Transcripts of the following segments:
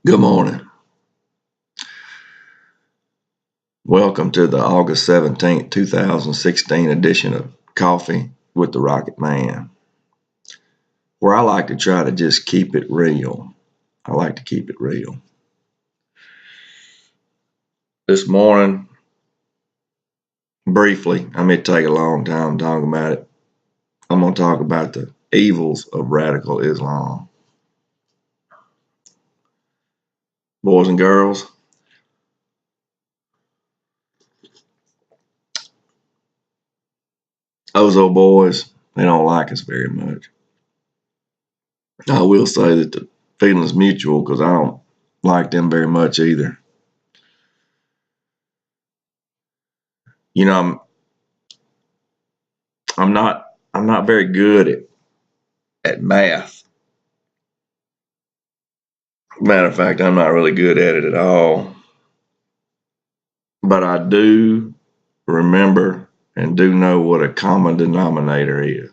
Good morning. Welcome to the August 17th, 2016 edition of Coffee with the Rockettman, where I like to try to just keep it real. I like to keep it real. This morning, briefly, I may take a long time talking about it. I'm going to talk about the evils of radical Islam. Boys and girls, those old boys, they don't like us very much. I will say that the feeling is mutual because I don't like them very much either. You know, I'm not very good at math. Matter of fact, I'm not really good at it at all. But I do remember and do know what a common denominator is.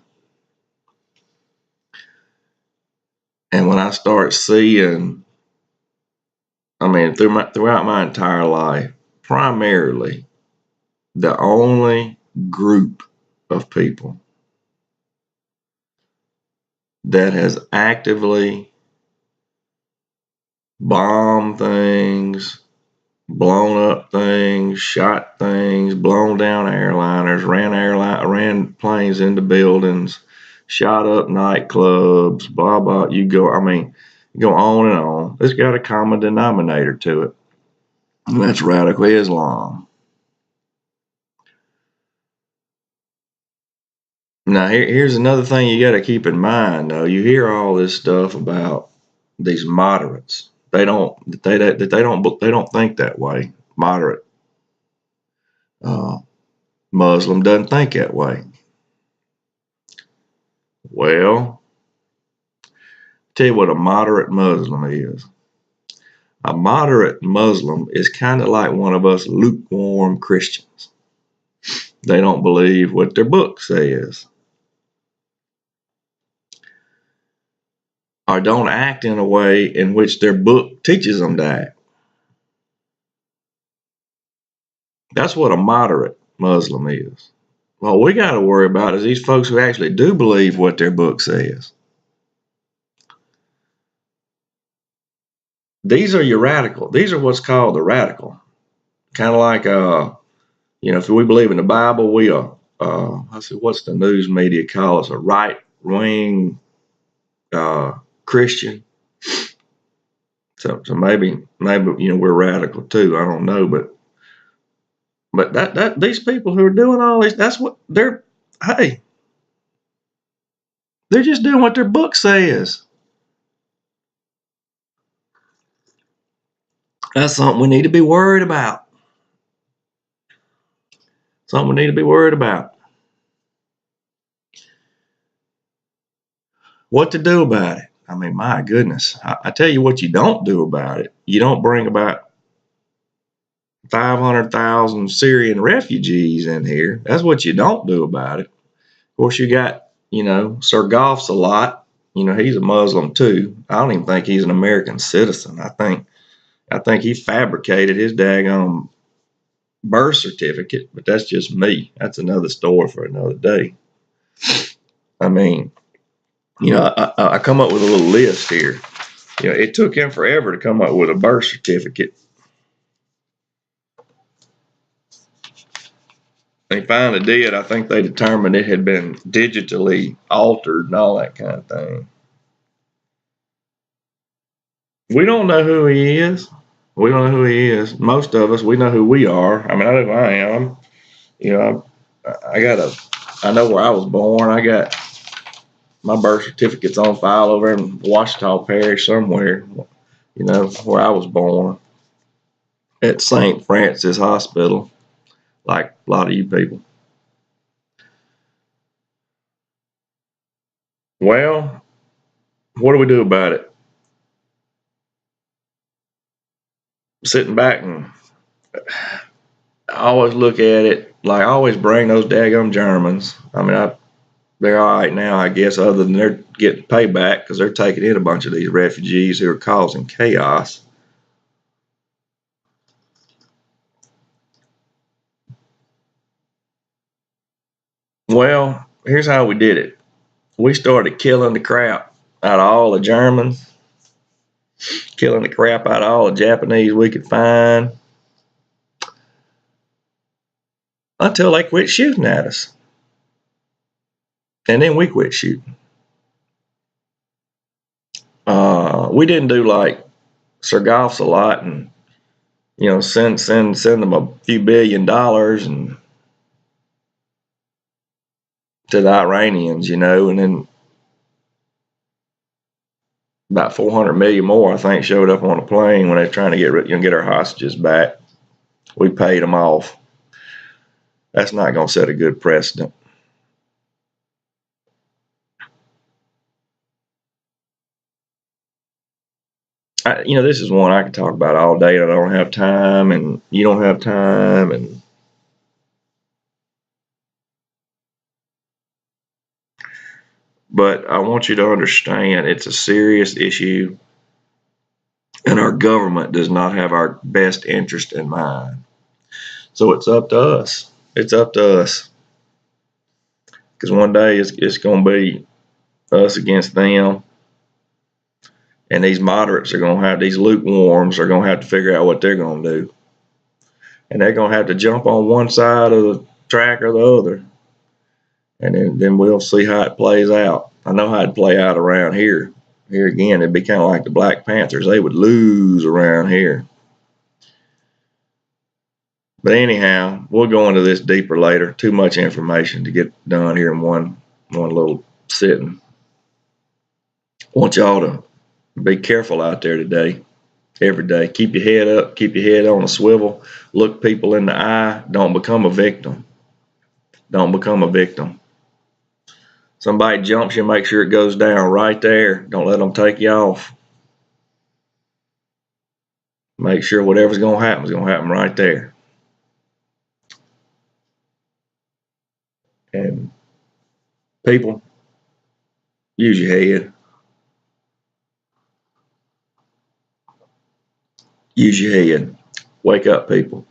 And when I start seeing, throughout my entire life, primarily the only group of people that has actively bombed things, blown up things, shot things, blown down airliners, ran planes into buildings, shot up nightclubs, blah blah. You go on and on. It's got a common denominator to it, and that's radical Islam. Now here's another thing you got to keep in mind though. You hear all this stuff about these moderates. They don't think that way. Moderate uh, Muslim doesn't think that way. Well, tell you what a moderate Muslim is. A moderate Muslim is kind of like one of us lukewarm Christians. They don't believe what their book says, or don't act in a way in which their book teaches them to act. That's what a moderate Muslim is. What we got to worry about is these folks who actually do believe what their book says. These are your radical. These are what's called the radical. Kind of like, if we believe in the Bible, we are, what's the news media call us? A right wing Christian. So maybe we're radical too. I don't know, but that these people who are doing all this, that's what they're. Hey, they're just doing what their book says. That's something we need to be worried about. Something we need to be worried about. What to do about it? My goodness. I tell you what you don't do about it. You don't bring about 500,000 Syrian refugees in here. That's what you don't do about it. Of course, you got, Sir Goff's a lot. He's a Muslim too. I don't even think he's an American citizen. I think he fabricated his daggone birth certificate, but that's just me. That's another story for another day. I mean, I come up with a little list here. It took him forever to come up with a birth certificate. They finally did. I think they determined it had been digitally altered and all that kind of thing. We don't know who he is. We don't know who he is. Most of us, we know who we are. I know who I am. I know where I was born. I got my birth certificate's on file over in Washita Parish somewhere, where I was born at St. Francis Hospital, like a lot of you people. Well, what do we do about it? Sitting back and I always look at it like I always bring those daggum Germans. They're all right now, I guess, other than they're getting payback because they're taking in a bunch of these refugees who are causing chaos. Well, here's how we did it. We started killing the crap out of all the Germans, killing the crap out of all the Japanese we could find until they quit shooting at us. And then we quit shooting. We didn't do like Sir Golf's a lot and send them a few $1 billion and to the Iranians, and then about 400 million more, I think, showed up on a plane when they were trying to get our hostages back. We paid them off. That's not going to set a good precedent. This is one I could talk about all day. I don't have time, and you don't have time, but I want you to understand it's a serious issue, and our government does not have our best interest in mind. So it's up to us. It's up to us. Because one day it's going to be us against them. And these moderates are going to have, these lukewarms are going to have to figure out what they're going to do. And they're going to have to jump on one side of the track or the other. And then we'll see how it plays out. I know how it'd play out around here. Here again, it'd be kind of like the Black Panthers. They would lose around here. But anyhow, we'll go into this deeper later. Too much information to get done here in one little sitting. I want y'all to be careful out there today, every day. Keep your head up, keep your head on a swivel, look people in the eye. Don't become a victim. Don't become a victim. Somebody jumps you, make sure it goes down right there. Don't let them take you off. Make sure whatever's going to happen is going to happen right there. And people, use your head. Use your head. Wake up, people.